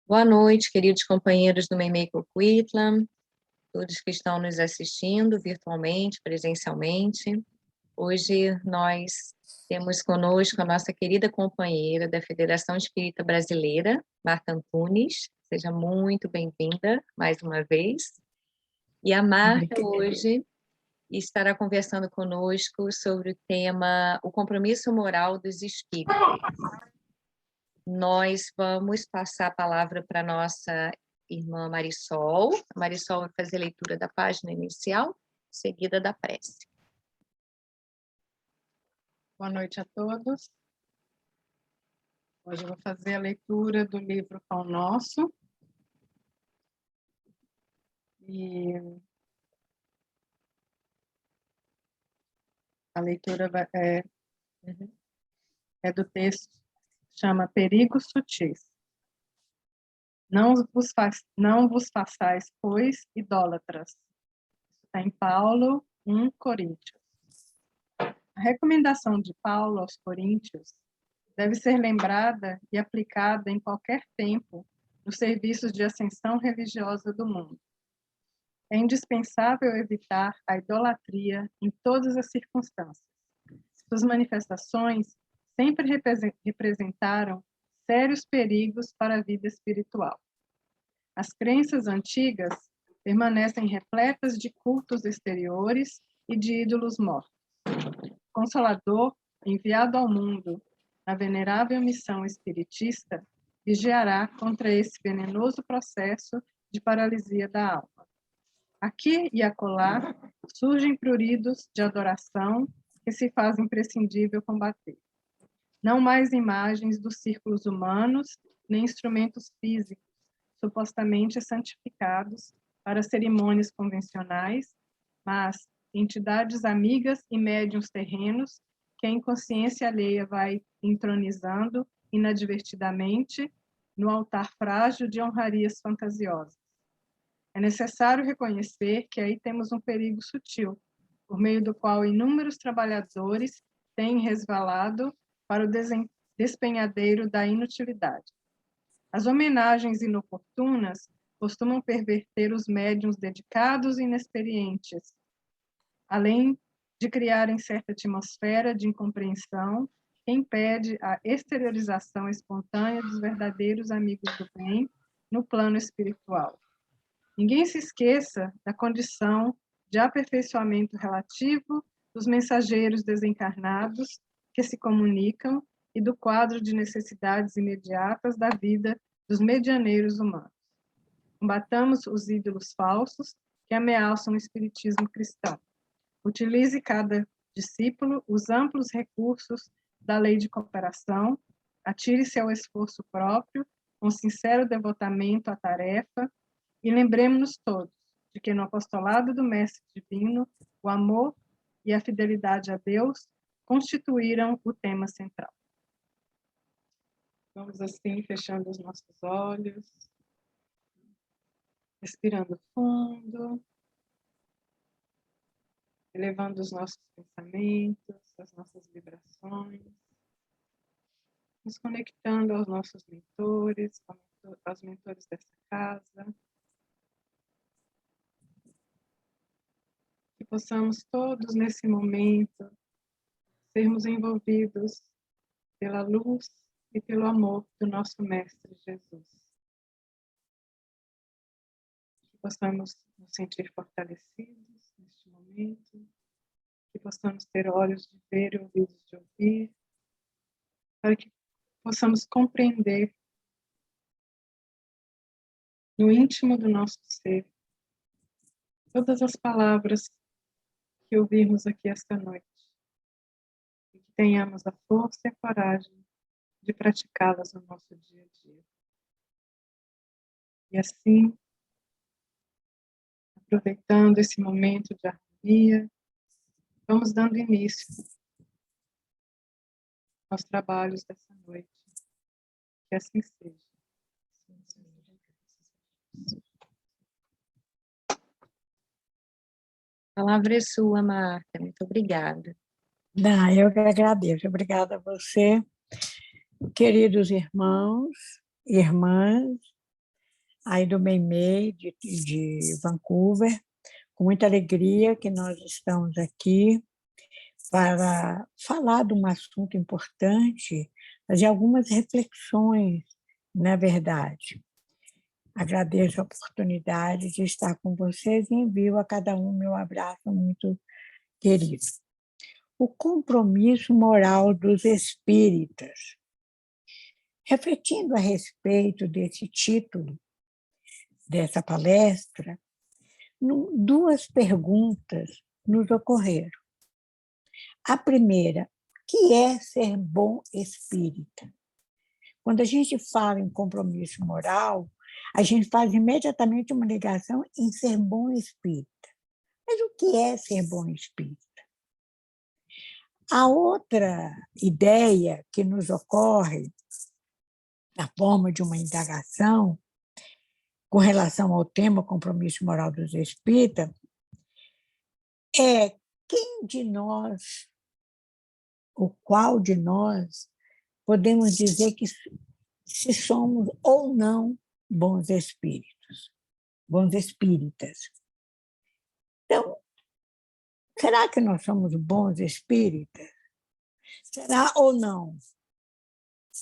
Boa noite, queridos companheiros do Meimei Coquitlam, todos que estão nos assistindo virtualmente, presencialmente. Hoje nós temos conosco a nossa querida companheira da Federação Espírita Brasileira, Marta Antunes. Seja muito bem-vinda mais uma vez. E a Marta hoje estará conversando conosco sobre o tema O Compromisso Moral dos Espíritos. Nós vamos passar a palavra para a nossa irmã Marisol. A Marisol vai fazer a leitura da página inicial, seguida da prece. Boa noite a todos. Hoje eu vou fazer a leitura do livro Pão Nosso. E a leitura é do texto, chama Perigos Sutis. Não vos façais, pois, idólatras. Está em Paulo 1 Coríntios. A recomendação de Paulo aos Coríntios deve ser lembrada e aplicada em qualquer tempo nos serviços de ascensão religiosa do mundo. É indispensável evitar a idolatria em todas as circunstâncias. Suas manifestações sempre representaram sérios perigos para a vida espiritual. As crenças antigas permanecem repletas de cultos exteriores e de ídolos mortos. O Consolador, enviado ao mundo na venerável missão espiritista, vigiará contra esse venenoso processo de paralisia da alma. Aqui e acolá surgem pruridos de adoração que se faz imprescindível combater. Não mais imagens dos círculos humanos, nem instrumentos físicos, supostamente santificados para cerimônias convencionais, mas entidades amigas e médiuns terrenos que a inconsciência alheia vai entronizando inadvertidamente no altar frágil de honrarias fantasiosas. É necessário reconhecer que aí temos um perigo sutil, por meio do qual inúmeros trabalhadores têm resvalado para o despenhadeiro da inutilidade. As homenagens inoportunas costumam perverter os médiuns dedicados e inexperientes, além de criarem certa atmosfera de incompreensão que impede a exteriorização espontânea dos verdadeiros amigos do bem no plano espiritual. Ninguém se esqueça da condição de aperfeiçoamento relativo dos mensageiros desencarnados que se comunicam e do quadro de necessidades imediatas da vida dos medianeiros humanos. Combatamos os ídolos falsos que ameaçam o espiritismo cristão. Utilize cada discípulo os amplos recursos da lei de cooperação, atire-se ao esforço próprio, com sincero devotamento à tarefa, e lembremos-nos todos de que no apostolado do Mestre Divino, o amor e a fidelidade a Deus constituíram o tema central. Vamos assim, fechando os nossos olhos, respirando fundo, elevando os nossos pensamentos, as nossas vibrações, nos conectando aos nossos mentores, aos mentores dessa casa, que possamos todos nesse momento sermos envolvidos pela luz e pelo amor do nosso Mestre Jesus. Que possamos nos sentir fortalecidos neste momento, que possamos ter olhos de ver e ouvidos de ouvir, para que possamos compreender no íntimo do nosso ser todas as palavras que ouvirmos aqui esta noite, e que tenhamos a força e a coragem de praticá-las no nosso dia a dia. E assim, aproveitando esse momento de harmonia, vamos dando início aos trabalhos dessa noite. Que assim seja. A palavra é sua, Marta. Muito obrigada. Eu que agradeço. Obrigada a você Queridos irmãos e irmãs, aí do Meimei, de Vancouver, com muita alegria que nós estamos aqui para falar de um assunto importante, fazer algumas reflexões, na verdade. Agradeço a oportunidade de estar com vocês e envio a cada um meu abraço muito querido. O compromisso moral dos espíritas. Refletindo a respeito desse título, dessa palestra, duas perguntas nos ocorreram. A primeira, o que é ser bom espírita? Quando a gente fala em compromisso moral, a gente faz imediatamente uma ligação em ser bom espírita. Mas o que é ser bom espírita? A outra ideia que nos ocorre, na forma de uma indagação, com relação ao tema compromisso moral dos espíritas, é quem de nós, ou qual de nós, podemos dizer que se somos ou não bons espíritos, bons espíritas. Então, será que nós somos bons espíritas? Será ou não?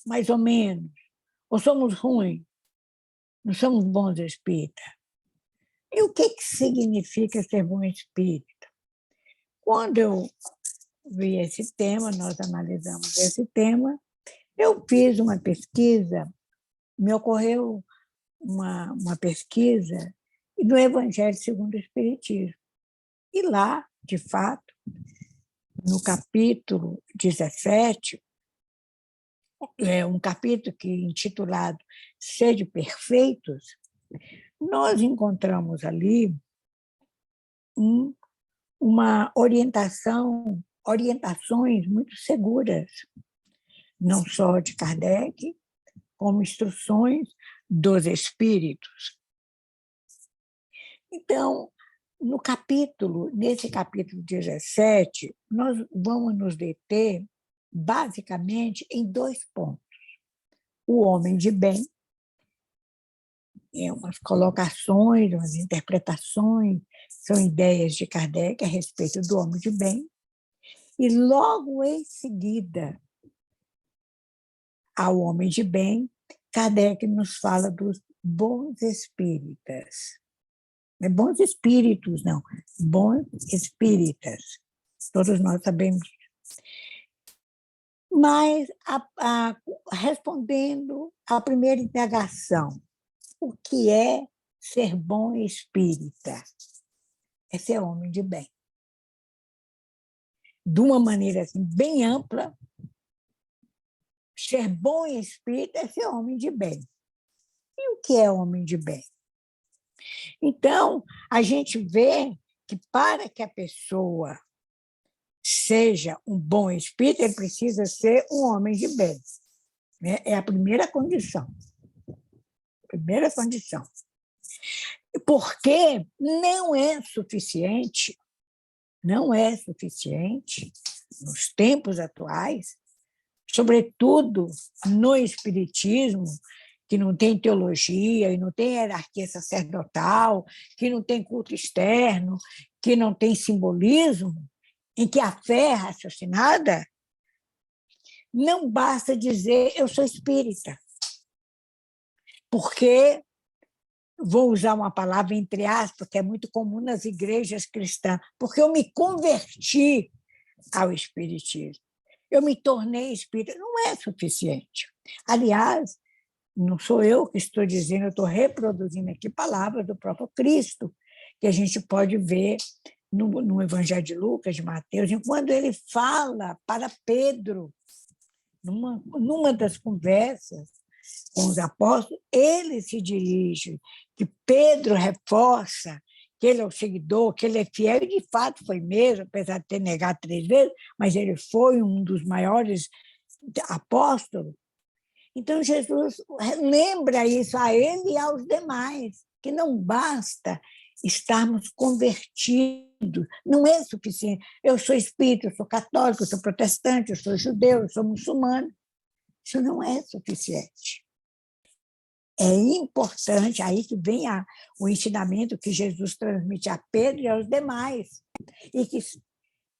Mais ou menos? Ou somos ruins? Não somos bons espíritas? E o que significa ser bom espírita? Quando eu vi esse tema, nós analisamos esse tema, eu fiz uma pesquisa, me ocorreu uma pesquisa do Evangelho segundo o Espiritismo. E lá, de fato, no capítulo 17, um capítulo intitulado Sede Perfeitos, nós encontramos ali uma orientações muito seguras, não só de Kardec, como instruções dos espíritos. Então, nesse capítulo 17, nós vamos nos deter basicamente em 2 pontos. O homem de bem, umas colocações, umas interpretações, são ideias de Kardec a respeito do homem de bem, e logo em seguida ao homem de bem, Kardec nos fala dos bons espíritas. Não é bons espíritos, não, bons espíritas. Todos nós sabemos. Mas, respondendo à primeira indagação, o que é ser bom espírita? É ser homem de bem. De uma maneira assim, bem ampla, ser bom espírita é ser homem de bem. E o que é homem de bem? Então, a gente vê que para que a pessoa seja um bom espírito, ele precisa ser um homem de bem. Né? É a primeira condição. Primeira condição. Porque não é suficiente nos tempos atuais, sobretudo no espiritismo, que não tem teologia e não tem hierarquia sacerdotal, que não tem culto externo, que não tem simbolismo, em que a fé é raciocinada, não basta dizer eu sou espírita, porque, vou usar uma palavra entre aspas, que é muito comum nas igrejas cristãs, porque eu me converti ao espiritismo, eu me tornei espírita. Não é suficiente. Aliás, não sou eu que estou dizendo, eu estou reproduzindo aqui palavras do próprio Cristo, que a gente pode ver no Evangelho de Lucas, de Mateus, quando ele fala para Pedro, numa das conversas com os apóstolos, ele se dirige, que Pedro reforça que ele é o seguidor, que ele é fiel, e de fato foi mesmo, apesar de ter negado 3 vezes, mas ele foi um dos maiores apóstolos. Então, Jesus lembra isso a ele e aos demais, que não basta estarmos convertidos, não é suficiente. Eu sou espírita, eu sou católico, eu sou protestante, eu sou judeu, eu sou muçulmano. Isso não é suficiente. É importante, aí que vem o ensinamento que Jesus transmite a Pedro e aos demais, e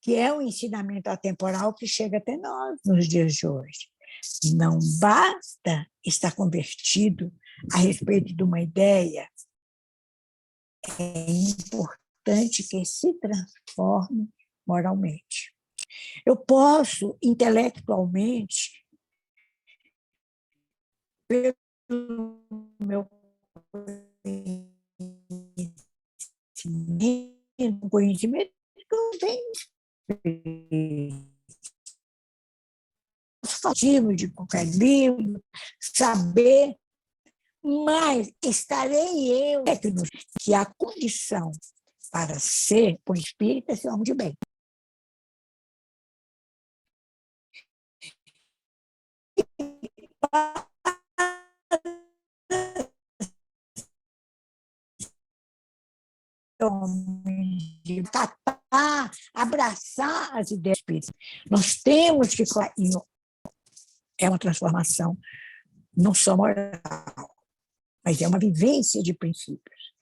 que é um ensinamento atemporal que chega até nós nos dias de hoje. Não basta estar convertido a respeito de uma ideia, é importante que se transforme moralmente. Eu posso, intelectualmente, pelo meu conhecimento que eu tenho, fativo de qualquer livro, saber, mas estarei eu que a condição para ser um espírita é ser homem de bem. De catar, abraçar as ideias espíritas. Nós temos que... É uma transformação não só moral, mas é uma vivência de princípios.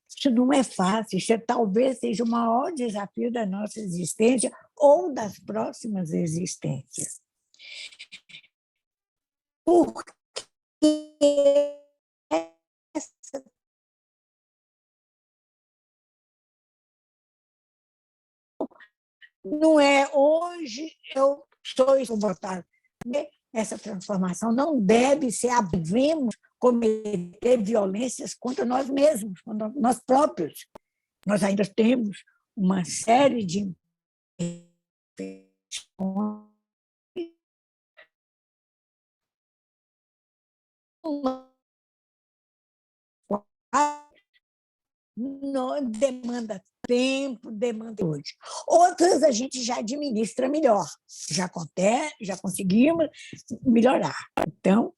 Isso não é fácil, isso talvez seja o maior desafio da nossa existência ou das próximas existências. Porque não é hoje eu sou botar essa transformação não deve ser devemos cometer violências contra nós mesmos, contra nós próprios. Nós ainda temos uma série de não demanda tempo, demanda hoje. Outras a gente já administra melhor, já conseguimos melhorar. Então,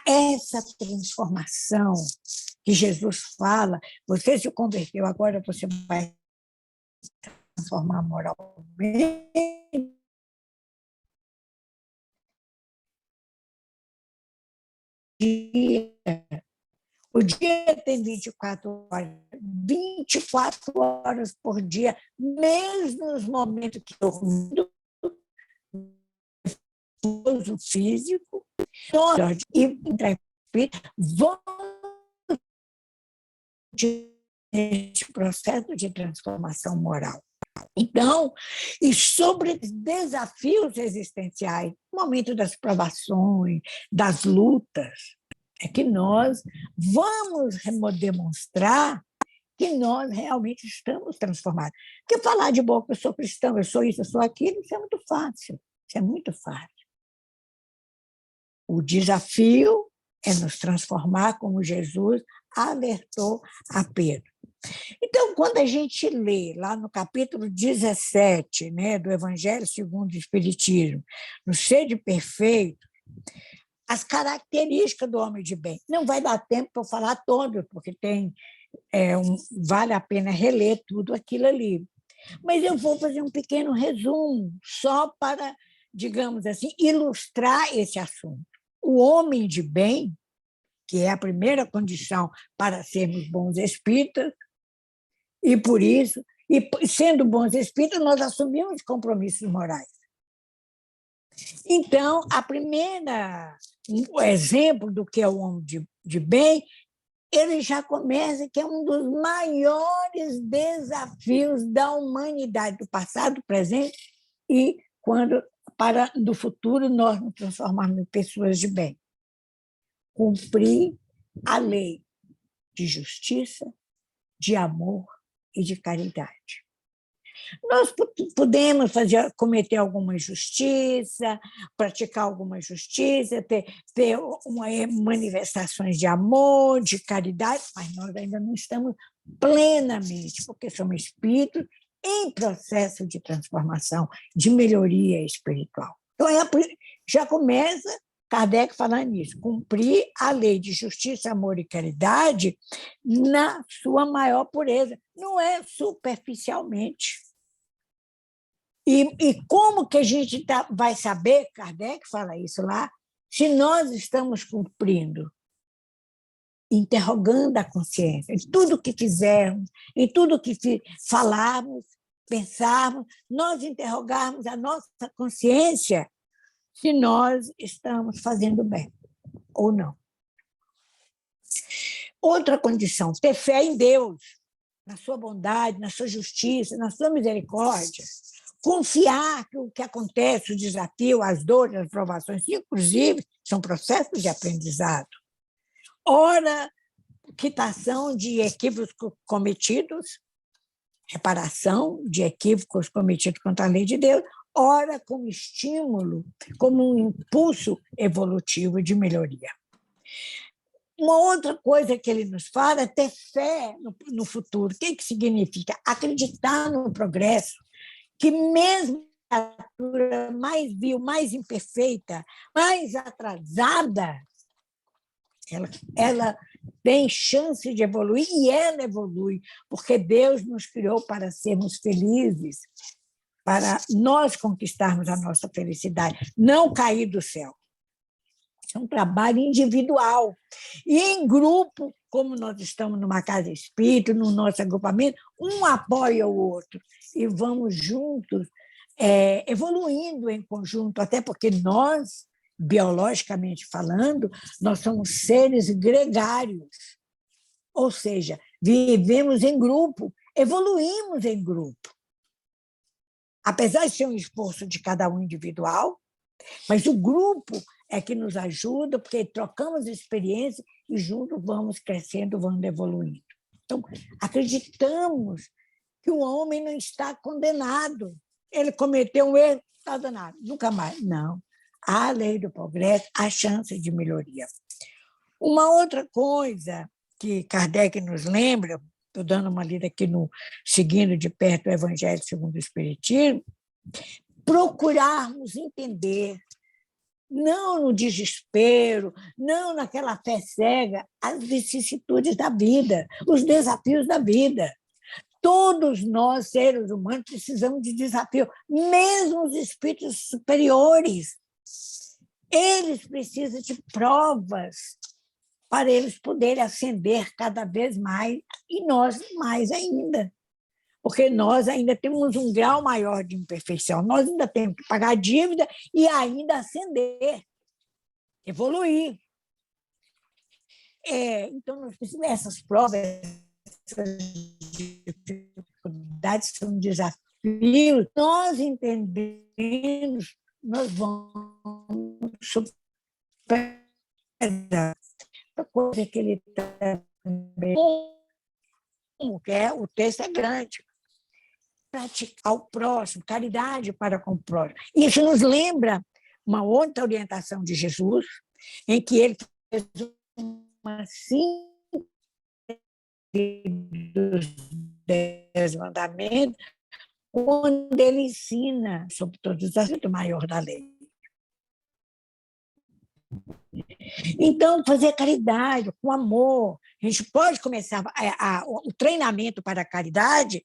essa transformação que Jesus fala, você se converteu, agora você vai transformar moralmente. O dia tem 24 horas, 24 horas por dia, mesmo nos momentos que eu o físico, e vão nesse processo de transformação moral. Então, e sobre desafios existenciais, no momento das provações, das lutas, é que nós vamos demonstrar que nós realmente estamos transformados. Porque falar de boca, eu sou cristão, eu sou isso, eu sou aquilo, isso é muito fácil. Isso é muito fácil. O desafio é nos transformar como Jesus alertou a Pedro. Então, quando a gente lê lá no capítulo 17, né, do Evangelho segundo o Espiritismo, no Sede Perfeito, as características do homem de bem. Não vai dar tempo para eu falar todo, porque vale a pena reler tudo aquilo ali. Mas eu vou fazer um pequeno resumo, só para, digamos assim, ilustrar esse assunto. O homem de bem, que é a primeira condição para sermos bons espíritas, e por isso, e sendo bons espíritos, nós assumimos compromissos morais. Então, o exemplo do que é o homem de bem, ele já começa que é um dos maiores desafios da humanidade, do passado, do presente, e do futuro nós nos transformarmos em pessoas de bem. Cumprir a lei de justiça, de amor e de caridade. Nós podemos cometer alguma injustiça, praticar alguma injustiça, ter manifestações de amor, de caridade, mas nós ainda não estamos plenamente, porque somos espíritos em processo de transformação, de melhoria espiritual. Então, já começa Kardec falando nisso, cumprir a lei de justiça, amor e caridade na sua maior pureza, não é superficialmente. E como que a gente vai saber, Kardec fala isso lá, Se nós estamos cumprindo, interrogando a consciência, em tudo que fizermos, em tudo que falarmos, pensarmos, nós interrogarmos a nossa consciência se nós estamos fazendo bem ou não. Outra condição, ter fé em Deus, na sua bondade, na sua justiça, na sua misericórdia. Confiar que o que acontece, o desafio, as dores, as provações, inclusive, são processos de aprendizado. Ora, quitação de equívocos cometidos, reparação de equívocos cometidos contra a lei de Deus, ora como estímulo, como um impulso evolutivo de melhoria. Uma outra coisa que ele nos fala é ter fé no futuro. O que significa? Acreditar no progresso, que mesmo a criatura mais vil, mais imperfeita, mais atrasada, ela tem chance de evoluir, e ela evolui, porque Deus nos criou para sermos felizes, para nós conquistarmos a nossa felicidade, não cair do céu. É um trabalho individual. E em grupo, como nós estamos numa casa espírita, no nosso agrupamento, um apoia o outro e vamos juntos evoluindo em conjunto, até porque nós, biologicamente falando, nós somos seres gregários, ou seja, vivemos em grupo, evoluímos em grupo. Apesar de ser um esforço de cada um individual, mas o grupo é que nos ajuda, porque trocamos experiência e juntos vamos crescendo, vamos evoluindo. Então, acreditamos que o homem não está condenado. Ele cometeu um erro, está danado, nunca mais. Não. Há a lei do progresso, há chance de melhoria. Uma outra coisa que Kardec nos lembra, estou dando uma lida aqui seguindo de perto o Evangelho segundo o Espiritismo, procurarmos entender, não no desespero, não naquela fé cega, as vicissitudes da vida, os desafios da vida. Todos nós, seres humanos, precisamos de desafio, mesmo os espíritos superiores. Eles precisam de provas para eles poderem ascender cada vez mais, e nós mais ainda. Porque nós ainda temos um grau maior de imperfeição, nós ainda temos que pagar dívida e ainda ascender, evoluir. Então, nós precisamos dessas provas, essas dificuldades são desafios. Nós entendemos, nós vamos superar. Outra coisa que ele também, que o texto é grande, praticar o próximo, caridade para com o próximo. Isso nos lembra uma outra orientação de Jesus, em que ele fez uma síntese dos 10 mandamentos, quando ele ensina sobre todos os assuntos, o maior da lei. Então, fazer caridade com amor. A gente pode começar o treinamento para a caridade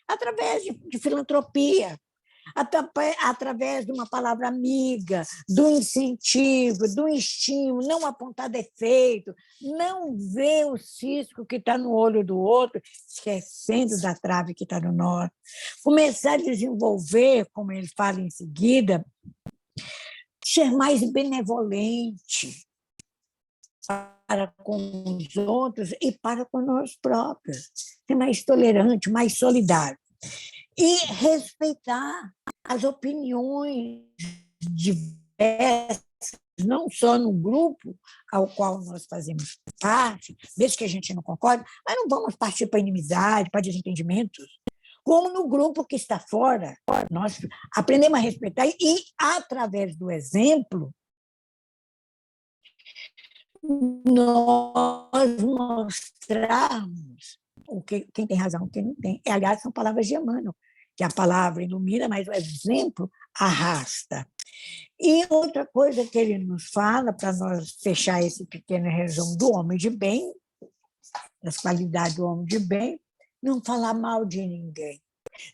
através de filantropia, através de uma palavra amiga, do incentivo, do estímulo, não apontar defeito, não ver o cisco que está no olho do outro, esquecendo da trave que está no nosso. Começar a desenvolver, como ele fala em seguida, ser mais benevolente para com os outros e para com nós próprios, ser mais tolerante, mais solidário. E respeitar as opiniões diversas, não só no grupo ao qual nós fazemos parte, mesmo que a gente não concorde, mas não vamos partir para inimizade, para desentendimentos, como no grupo que está fora. Nós aprendemos a respeitar e, através do exemplo, nós mostrarmos quem tem razão, quem não tem. Aliás, são palavras de Emmanuel, que a palavra ilumina, mas o exemplo arrasta. E outra coisa que ele nos fala, para nós fechar esse pequeno resumo do homem de bem, das qualidades do homem de bem, não falar mal de ninguém,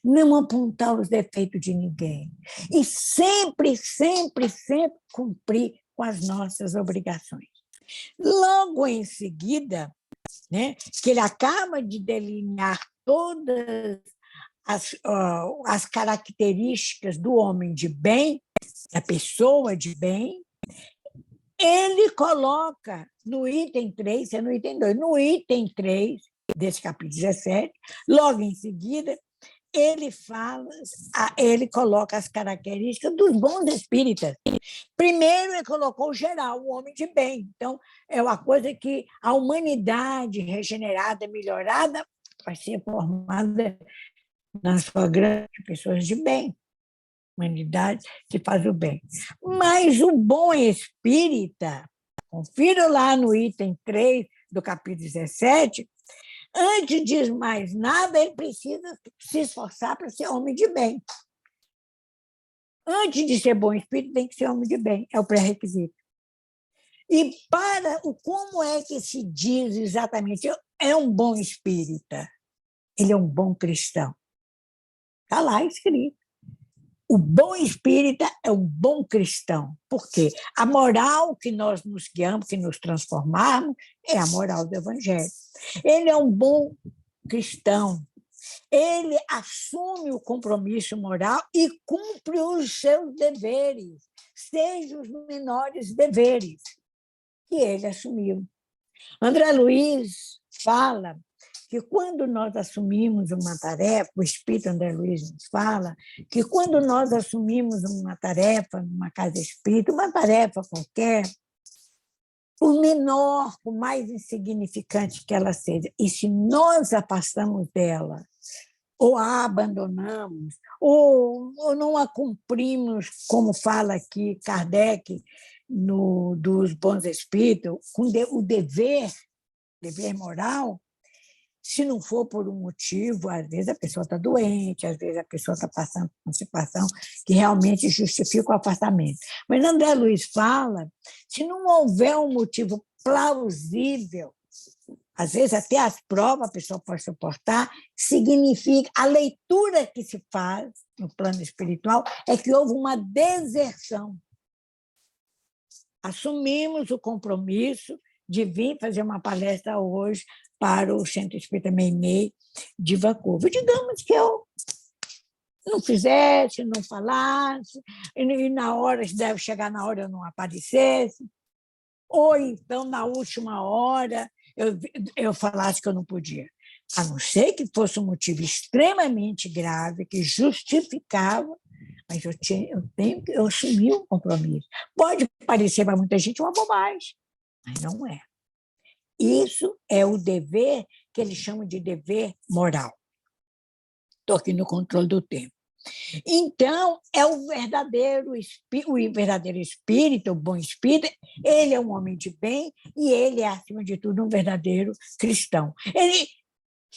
não apontar os defeitos de ninguém, e sempre, sempre, sempre cumprir com as nossas obrigações. Logo em seguida, né, que ele acaba de delinear todas as características do homem de bem, da pessoa de bem, ele coloca no item 3, é no item 2, no item 3 desse capítulo 17, logo em seguida, ele coloca as características dos bons espíritas. Primeiro, ele colocou o geral, o homem de bem. Então, é uma coisa que a humanidade regenerada, melhorada, vai ser formada na sua grande pessoas de bem. Humanidade que faz o bem. Mas o bom espírita, confira lá no item 3 do capítulo 17, antes de mais nada, ele precisa se esforçar para ser homem de bem. Antes de ser bom espírito, tem que ser homem de bem, é o pré-requisito. E como é que se diz exatamente? É um bom espírita, ele é um bom cristão. Está lá escrito. O bom espírita é um bom cristão. Por quê? A moral que nós nos guiamos, que nos transformamos, é a moral do Evangelho. Ele é um bom cristão. Ele assume o compromisso moral e cumpre os seus deveres, seja os menores deveres, que ele assumiu. André Luiz fala que quando nós assumimos uma tarefa, o Espírito André Luiz nos fala que quando nós assumimos uma tarefa numa casa espírita, uma tarefa qualquer, por menor, por mais insignificante que ela seja, e se nós afastamos dela, ou a abandonamos, ou não a cumprimos, como fala aqui Kardec, dos bons espíritos, com o dever moral, se não for por um motivo, às vezes a pessoa está doente, às vezes a pessoa está passando por uma situação que realmente justifica o afastamento. Mas André Luiz fala, se não houver um motivo plausível, às vezes até as provas a pessoa pode suportar, significa, a leitura que se faz no plano espiritual é que houve uma deserção. Assumimos o compromisso de vir fazer uma palestra hoje para o Centro Espírita Meimei de Vancouver. Digamos que eu não fizesse, não falasse, e na hora, se deve chegar na hora, eu não aparecesse, ou então, na última hora, eu falasse que eu não podia. A não ser que fosse um motivo extremamente grave, que justificava, mas eu assumi um compromisso. Pode parecer para muita gente uma bobagem, mas não é. Isso é o dever que eles chamam de dever moral. Estou aqui no controle do tempo. Então, é o verdadeiro espírito, o bom espírito, ele é um homem de bem e ele é, acima de tudo, um verdadeiro cristão.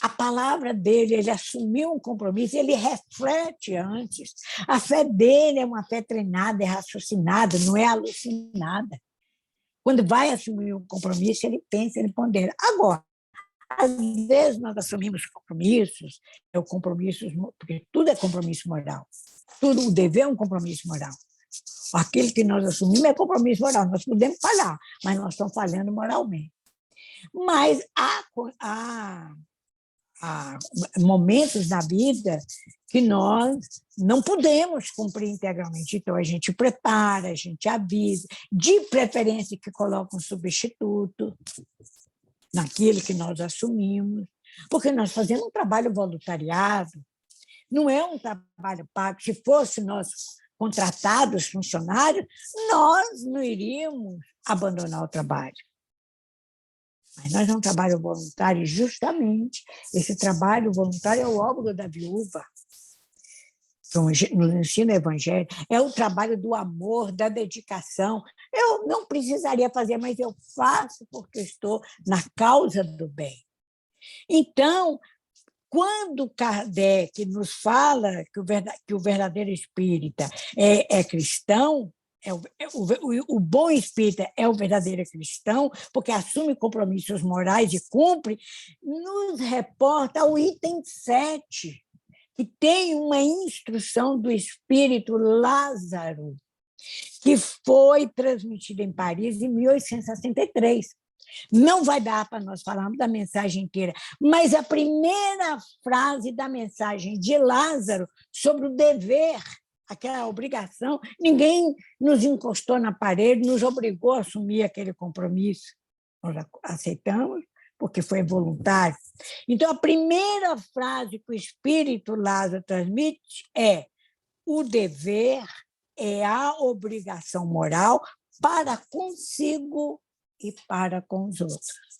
A palavra dele, ele assumiu um compromisso, ele reflete antes. A fé dele é uma fé treinada, é raciocinada, não é alucinada. Quando vai assumir um compromisso, ele pensa, ele pondera. Agora, às vezes nós assumimos compromissos, porque tudo é compromisso moral. Tudo, o dever é um compromisso moral. Aquilo que nós assumimos é compromisso moral. Nós podemos falhar, mas nós estamos falhando moralmente. Mas há momentos na vida que nós não podemos cumprir integralmente. Então, a gente prepara, a gente avisa, de preferência que coloca um substituto naquilo que nós assumimos, porque nós fazemos um trabalho voluntariado, não é um trabalho pago. Se fosse nós contratados, funcionários, nós não iríamos abandonar o trabalho. Mas nós é um trabalho voluntário, justamente esse trabalho voluntário é o óbolo da viúva, no ensino evangélico, é o trabalho do amor, da dedicação. Eu não precisaria fazer, mas eu faço porque estou na causa do bem. Então, quando Kardec nos fala que o verdadeiro espírita é cristão, o bom espírita é o verdadeiro cristão, porque assume compromissos morais e cumpre, nos reporta ao item 7, que tem uma instrução do espírito Lázaro, que foi transmitida em Paris em 1863. Não vai dar para nós falarmos da mensagem inteira, mas a primeira frase da mensagem de Lázaro sobre o dever, aquela obrigação, ninguém nos encostou na parede, nos obrigou a assumir aquele compromisso. Nós aceitamos, porque foi voluntário. Então, a primeira frase que o Espírito Lázaro transmite é: o dever é a obrigação moral para consigo e para com os outros.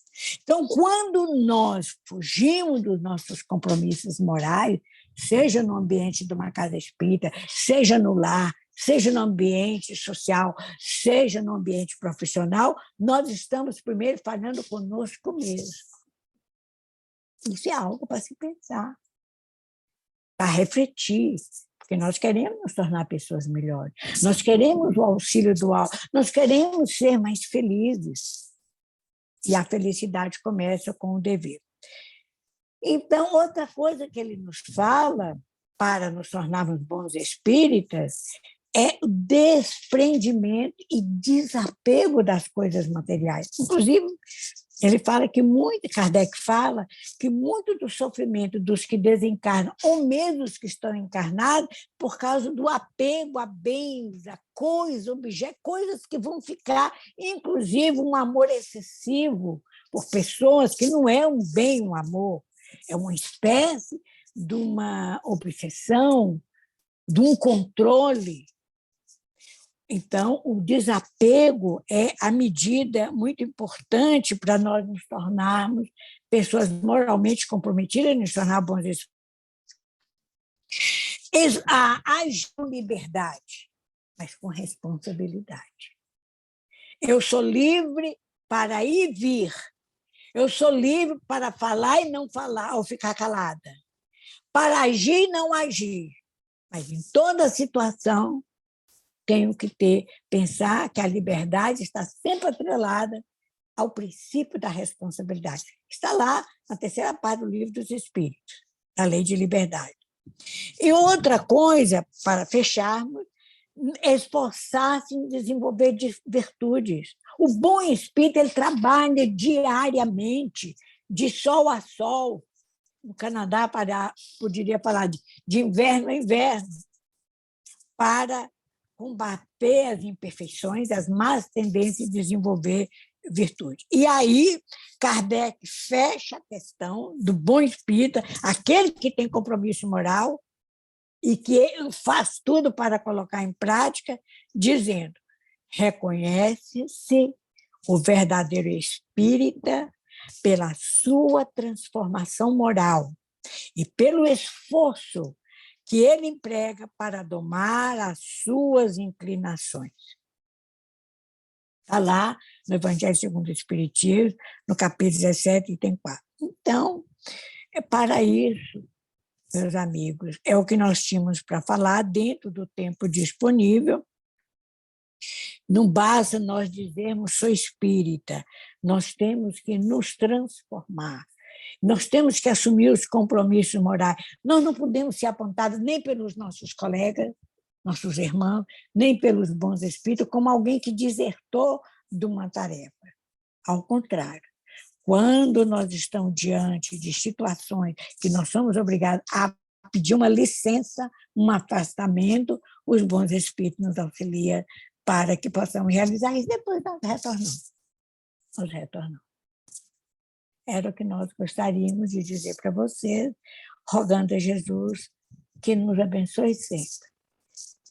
Então, quando nós fugimos dos nossos compromissos morais, seja no ambiente de uma casa espírita, seja no lar, seja no ambiente social, seja no ambiente profissional, nós estamos primeiro falhando conosco mesmo. Isso é algo para se pensar, para refletir, porque nós queremos nos tornar pessoas melhores, nós queremos o auxílio do alto, nós queremos ser mais felizes. E a felicidade começa com o dever. Então, outra coisa que ele nos fala, para nos tornarmos bons espíritas, é o desprendimento e desapego das coisas materiais. Inclusive, ele fala que Kardec fala que muito do sofrimento dos que desencarnam, ou mesmo os que estão encarnados, por causa do apego a bens, a coisas, objetos, coisas que vão ficar, inclusive um amor excessivo por pessoas que não é um bem, um amor, é uma espécie de uma obsessão, de um controle. Então, o desapego é a medida muito importante para nós nos tornarmos pessoas moralmente comprometidas, nos tornar bons espíritos. Agir com liberdade, mas com responsabilidade. Eu sou livre para ir e vir. Eu sou livre para falar e não falar, ou ficar calada. Para agir e não agir. Mas, em toda situação, tenho que pensar que a liberdade está sempre atrelada ao princípio da responsabilidade. Está lá na terceira parte do Livro dos Espíritos, da Lei de Liberdade. E outra coisa, para fecharmos, é esforçar-se em desenvolver virtudes. O bom espírito ele trabalha diariamente, de sol a sol. No Canadá, poderia falar de inverno a inverno, para combater as imperfeições, as más tendências e desenvolver virtude. E aí, Kardec fecha a questão do bom espírita, aquele que tem compromisso moral e que faz tudo para colocar em prática, dizendo: reconhece-se o verdadeiro espírita pela sua transformação moral e pelo esforço que ele emprega para domar as suas inclinações. Está lá no Evangelho segundo o Espiritismo, no capítulo 17, item 4. Então, é para isso, meus amigos, é o que nós tínhamos para falar dentro do tempo disponível. Não basta nós dizermos sou espírita, nós temos que nos transformar. Nós temos que assumir os compromissos morais. Nós não podemos ser apontados nem pelos nossos colegas, nossos irmãos, nem pelos bons espíritos, como alguém que desertou de uma tarefa. Ao contrário, quando nós estamos diante de situações que nós somos obrigados a pedir uma licença, um afastamento, os bons espíritos nos auxiliam para que possamos realizar isso. Depois nós retornamos. Era o que nós gostaríamos de dizer para vocês, rogando a Jesus que nos abençoe sempre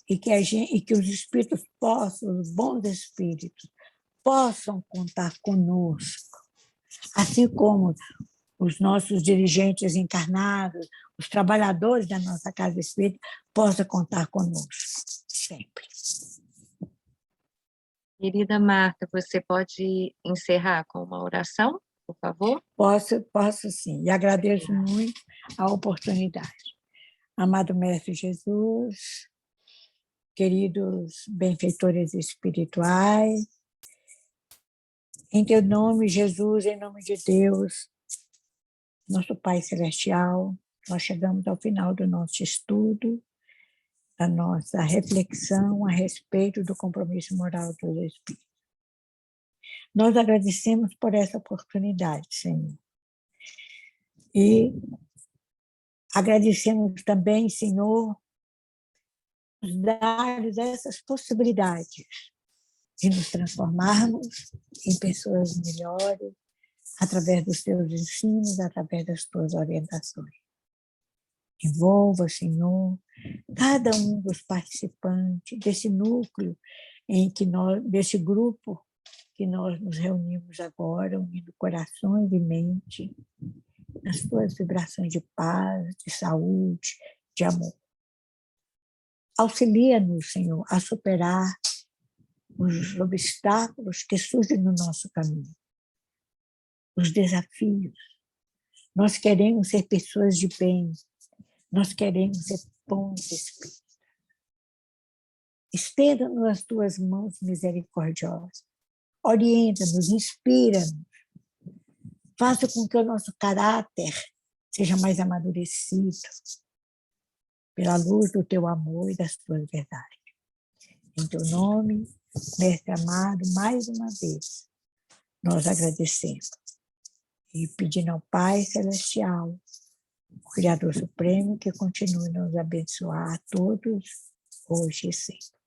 e que os espíritos possam, os bons espíritos, possam contar conosco, assim como os nossos dirigentes encarnados, os trabalhadores da nossa casa espírita, possam contar conosco sempre. Querida Marta, você pode encerrar com uma oração, por favor? Posso sim, e agradeço muito a oportunidade. Amado Mestre Jesus, queridos benfeitores espirituais, em teu nome, Jesus, em nome de Deus, nosso Pai Celestial, nós chegamos ao final do nosso estudo. a nossa reflexão a respeito do compromisso moral dos espíritos. Nós agradecemos por essa oportunidade, Senhor. E agradecemos também, Senhor, nos dar essas possibilidades de nos transformarmos em pessoas melhores através dos teus ensinos, através das tuas orientações. Envolva, Senhor, cada um dos participantes desse núcleo desse grupo que nós nos reunimos agora, unindo corações e mente, nas tuas vibrações de paz, de saúde, de amor. Auxilia-nos, Senhor, a superar os obstáculos que surgem no nosso caminho, os desafios. Nós queremos ser pessoas de bem, nós queremos ser bons espíritos. Estenda-nos as tuas mãos misericordiosas, orienta-nos, inspira-nos, faça com que o nosso caráter seja mais amadurecido pela luz do teu amor e das tuas verdades. Em teu nome, Mestre amado, mais uma vez, nós agradecemos e pedindo ao Pai Celestial, o Criador Supremo, que continue a nos abençoar a todos, hoje e sempre.